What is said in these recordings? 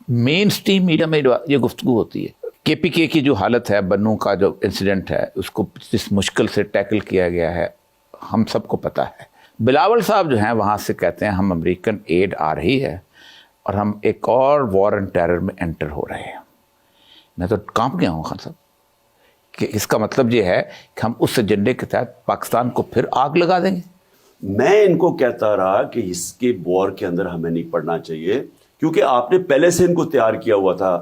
مین stream media میں یہ گفتگو ہوتی ہے. KPK کی جو حالت ہے, بنوں کا جو انسیڈنٹ ہے, اس کو جس مشکل سے ٹیکل کیا گیا ہے ہم سب کو پتہ ہے. بلاول صاحب جو ہیں وہاں سے کہتے ہیں ہم امریکن ایڈ آ رہی ہے اور ہم ایک اور وار اینڈ ٹیرر میں انٹر ہو رہے ہیں. میں تو کانپ گیا ہوں خان صاحب کہ اس کا مطلب یہ ہے کہ ہم اس ایجنڈے کے تحت پاکستان کو پھر آگ لگا دیں گے. میں ان کو کہتا رہا کہ اس کے وار کے اندر ہمیں نہیں پڑنا چاہیے, کیونکہ آپ نے پہلے سے ان کو تیار کیا ہوا تھا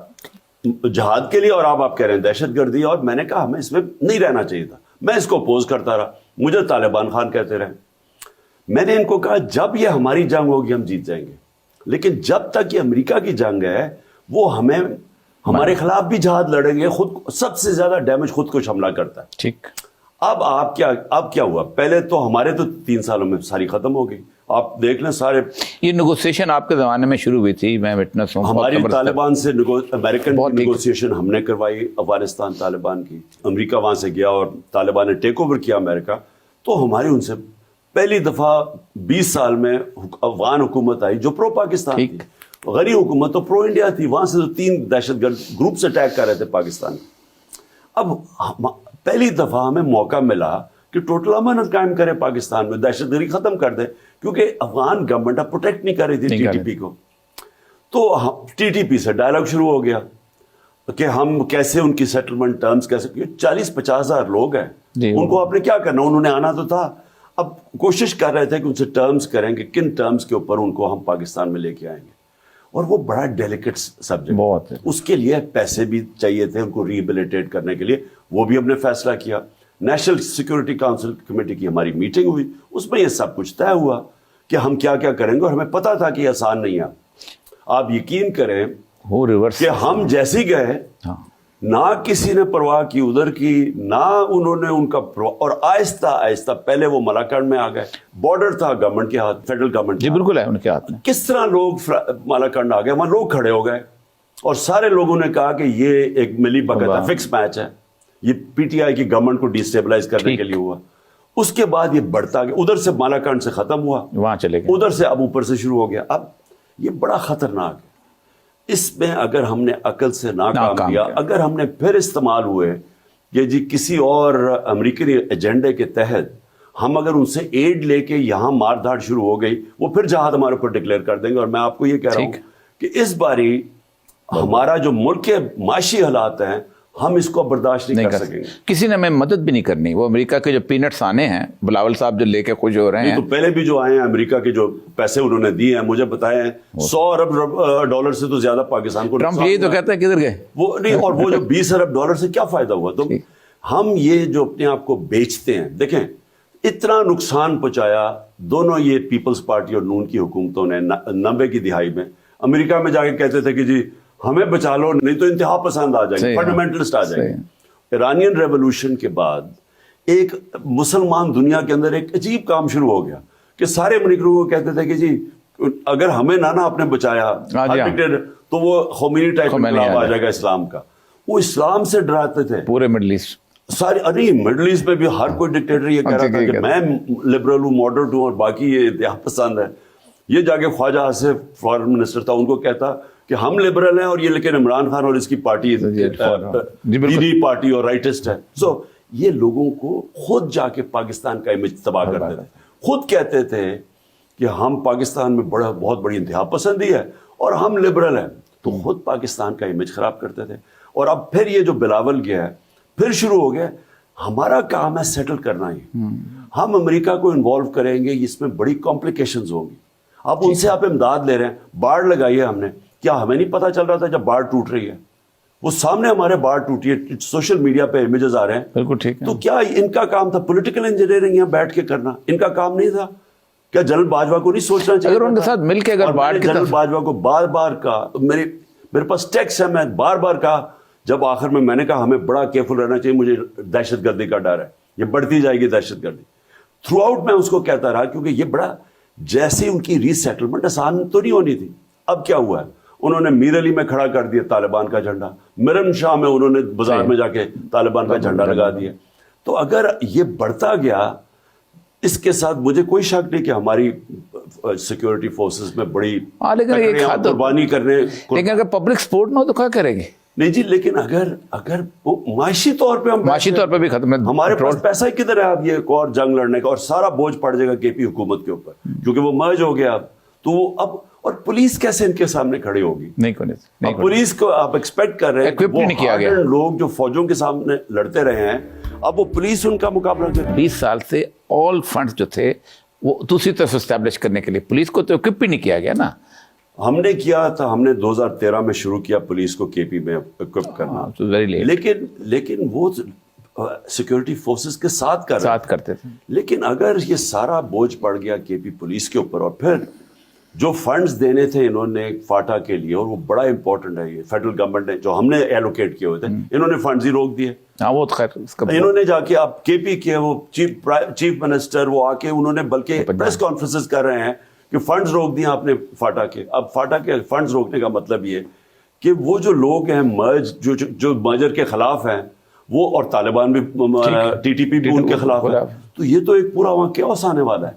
جہاد کے لیے, اور آپ کہہ رہے ہیں دہشت گردی, اور میں نے کہا ہمیں اس میں نہیں رہنا چاہیے تھا. میں اس کو اپوز کرتا رہا, مجھے طالبان خان کہتے رہے. میں نے ان کو کہا جب یہ ہماری جنگ ہوگی ہم جیت جائیں گے, لیکن جب تک یہ امریکہ کی جنگ ہے وہ ہمیں ہمارے خلاف بھی جہاد لڑیں گے. خود سب سے زیادہ ڈیمیج خود کو حملہ کرتا ہے. ٹھیک. اب کیا ہوا, پہلے تو ہمارے تو 3 سالوں میں ساری ختم ہو گئی. آپ دیکھ لیں سارے یہ نیگوسیشن آپ کے زمانے میں شروع ہوئی تھی, میں وٹنس ہوں. ہماری طالبان سے امریکن نیگوسیشن ہم نے کروائی, افغانستان طالبان کی. امریکہ وہاں سے گیا اور طالبان نے ٹیک اوور کیا امریکہ. تو ہماری ان سے پہلی دفعہ 20 سال میں افغان حکومت آئی جو پرو پاکستان تھی. غریب حکومت تو پرو انڈیا تھی. وہاں سے تو 3 دہشت گرد گروپ سے اٹیک کر رہے تھے پاکستان. اب پہلی دفعہ ہمیں موقع ملا کہ ٹوٹل امن قائم کرے پاکستان میں, دہشت گردی ختم کر دے, کیونکہ افغان گورنمنٹ اب پروٹیکٹ نہیں کر رہی تھی TTP کو. تو TTP سے ڈائلاگ شروع ہو گیا کہ ہم کیسے ان کی سیٹلمنٹ ٹرمز کیسے, 40-50 ہزار لوگ ہیں ان کو آپ نے کیا کرنا, انہوں نے آنا تو تھا. اب کوشش کر رہے تھے کہ ان سے ٹرمز کریں کہ کن ٹرمز کے اوپر ان کو ہم پاکستان میں لے کے آئیں گے, اور وہ بڑا ڈیلیکیٹ سبجیکٹ بہت ہے. اس کے لیے پیسے بھی چاہیے تھے ان کو ریہیبلیٹیٹ کرنے کے لیے. وہ بھی ہم نے فیصلہ کیا. نیشنل سیکورٹی کونسل کمیٹی کی ہماری میٹنگ ہوئی, اس میں یہ سب کچھ طے ہوا کہ ہم کیا کیا کریں گے, اور ہمیں پتا تھا کہ یہ آسان نہیں ہے. آپ یقین کریں کہ ہم جیسے گئے نہ کسی نے پرواہ کی ادھر کی, نہ انہوں نے ان کا اور آہستہ آہستہ پہلے وہ مالاکنڈ میں آ گئے. بارڈر تھا گورنمنٹ کے ہاتھ, فیڈرل گورنمنٹ. جی بالکل ہے ان کے ہاتھ میں. کس طرح لوگ مالاکنڈ آ گئے, وہاں لوگ کھڑے ہو گئے اور سارے لوگوں نے کہا کہ یہ ایک ملی بھگت ہے, فکس میچ ہے, یہ PTI کی گورنمنٹ کو ڈیسٹیبلائز کرنے کے لیے ہوا. اس کے بعد یہ بڑھتا گیا, ادھر سے مالاکنڈ سے ختم ہوا, وہاں چلے گئے, ادھر سے اب اوپر سے شروع ہو گیا. اب یہ بڑا خطرناک ہے. اس میں اگر ہم نے عقل سے ناکام کیا, اگر ہم نے پھر استعمال ہوئے کہ جی کسی اور امریکی ایجنڈے کے تحت ہم اگر ان سے ایڈ لے کے یہاں مار دھاڑ شروع ہو گئی, وہ پھر جہاد ہمارے اوپر ڈکلیئر کر دیں گے. اور میں آپ کو یہ کہہ رہا ہوں کہ اس باری ہمارا جو ملک کے معاشی حالات ہیں ہم اس کو برداشت نہیں کر سکیں گے. کسی نے ہمیں مدد بھی نہیں کرنی. وہ امریکہ کے جو پینٹس آنے ہیں بلاول صاحب جو لے کے خوش ہو رہے ہیں, تو پہلے بھی جو آئے ہیں امریکہ کے جو پیسے انہوں نے دیے ہیں, مجھے بتائے ہیں $100 ارب سے تو زیادہ پاکستان کو. ٹرمپ یہی تو کہتا ہے کدھر گئے وہ نہیں, اور وہ جو $20 ارب سے کیا فائدہ ہوا. تو ہم یہ جو اپنے آپ کو بیچتے ہیں, دیکھیں اتنا نقصان پہنچایا دونوں یہ پیپلز پارٹی اور نون کی حکومتوں نے 90 کی دہائی میں. امریکہ میں جا کے کہتے تھے کہ جی ہمیں بچا لو نہیں تو انتہا پسند آ جائیں گے, فنڈامنٹلسٹ آ جائیں گے. ایرانین ریولوشن کے بعد ایک مسلمان دنیا کے اندر ایک عجیب کام شروع ہو گیا کہ سارے امریکیوں کو کہتے تھے کہ جی اگر ہمیں نانا آپ نے بچایا تو وہ خمینی ٹائپ انقلاب آ جائے گا اسلام کا. وہ اسلام سے ڈراتے تھے پورے مڈل ایسٹ سارے. ارے مڈل ایسٹ میں بھی ہر کوئی ڈکٹیٹر یہ کہہ رہا تھا کہ میں لبرل ہوں, ماڈریٹ ہوں, اور باقی یہ انتہا پسند ہے. یہ جا کے خواجہ آصف فارن منسٹر تھا, ان کو کہتا کہ ہم لبرل ہیں اور یہ لیکن عمران خان اور اس کی پارٹی پارٹی اور رائٹسٹ ہے. سو یہ لوگوں کو خود جا کے پاکستان کا امیج تباہ کرتے تھے. خود کہتے تھے کہ ہم پاکستان میں بہت بڑی انتہا پسندی ہے اور ہم لبرل ہیں, تو خود پاکستان کا امیج خراب کرتے تھے. اور اب پھر یہ جو بلاول گیا ہے پھر شروع ہو گیا, ہمارا کام ہے سیٹل کرنا ہی. ہم امریکہ کو انوالو کریں گے, اس میں بڑی کمپلیکیشنز ہوں گی. اب ان سے آپ امداد لے رہے ہیں, باڑ لگائی ہے ہم نے, کیا ہمیں نہیں پتا چل رہا تھا جب باڑ ٹوٹ رہی ہے؟ وہ سامنے ہمارے باڑ ٹوٹی ہے, سوشل میڈیا پہ امیجز آ رہے ہیں. بالکل ٹھیک ہے. تو کیا ان کا کام تھا پولیٹیکل انجینئرنگ یہاں بیٹھ کے کرنا؟ ان کا کام نہیں تھا کیا؟ جنرل باجوہ کو نہیں سوچنا چاہیے اگر ان کے ساتھ مل کے اگر باڑ جنرل باجوہ کو بار بار کہا, میرے پاس ٹیکسٹ ہے, میں بار بار کہا, جب آخر میں نے کہا ہمیں بڑا کیئرفل رہنا چاہیے, مجھے دہشت گردی کا ڈر ہے, یہ بڑھتی جائے گی دہشت گردی. تھرو آؤٹ میں اس کو کہتا رہا کیونکہ یہ بڑا جیسے ان کی ری سیٹلمنٹ آسان تو نہیں ہونی تھی. اب کیا ہوا ہے, انہوں نے میر علی میں کھڑا کر دیا طالبان کا جھنڈا, مرن شاہ میں انہوں نے بازار میں جا کے طالبان کا جھنڈا لگا دیا. تو اگر یہ بڑھتا گیا اس کے ساتھ مجھے کوئی شک نہیں کہ ہماری سیکورٹی فورسز میں بڑی لیکن ایک قربانی کرنے، لیکن اگر پبلک سپورٹ نہ ہو تو کیا کریں گے؟ نہیں جی، لیکن اگر وہ معاشی طور پہ ہم معاشی طور پہ بھی ختم ہے، ہمارے پاس پیسہ ہی کدھر ہے اب یہ ایک اور جنگ لڑنے کا، اور سارا بوجھ پڑ جائے گا کے پی حکومت کے اوپر کیونکہ وہ مرج ہو گیا تو وہ اب، اور پولیس کیسے ان کے سامنے کھڑی ہوگی؟ نہیں پولیس کو آپ ایکسپیکٹ کر رہے ہیں Equipped نہیں کیا گیا، لوگ جو فوجوں کے سامنے لڑتے رہے ہیں اب وہ پولیس ان کا مقابلہ کرے۔ 20 سال سے آل فنڈز جو تھے وہ دوسری طرف اسٹیبلش کرنے کے لیے پولیس کو تو اکوپ ہی نہیں کیا گیا نا۔ ہم نے کیا تھا، ہم نے 2013 میں شروع کیا پولیس کو کے پی میں اکوپ کرنا، لیکن وہ سیکورٹی فورسز کے ساتھ کرتے تھے۔ لیکن اگر یہ سارا بوجھ پڑ گیا کے پی پولیس کے اوپر، اور پھر جو فنڈز دینے تھے انہوں نے فاٹا کے لیے، اور وہ بڑا امپورٹنٹ ہے، یہ فیڈرل گورنمنٹ نے جو ہم نے ایلوکیٹ کیے ہوئے تھے انہوں نے فنڈز ہی روک دیے۔ وہ خیر اس کا انہوں نے جا کے اب کے پی کے وہ چیف منسٹر وہ آ کے انہوں نے بلکہ پریس کانفرنسز کر رہے ہیں کہ فنڈز روک دیا آپ نے فاٹا کے۔ اب فاٹا کے فنڈز روکنے کا مطلب یہ کہ وہ جو لوگ ہیں مرج جو مرجر کے خلاف ہیں وہ، اور طالبان بھی، ٹی ٹی پی بھی ان کے خلاف ہے، تو یہ تو ایک پورا وہاں کیوس آنے والا ہے۔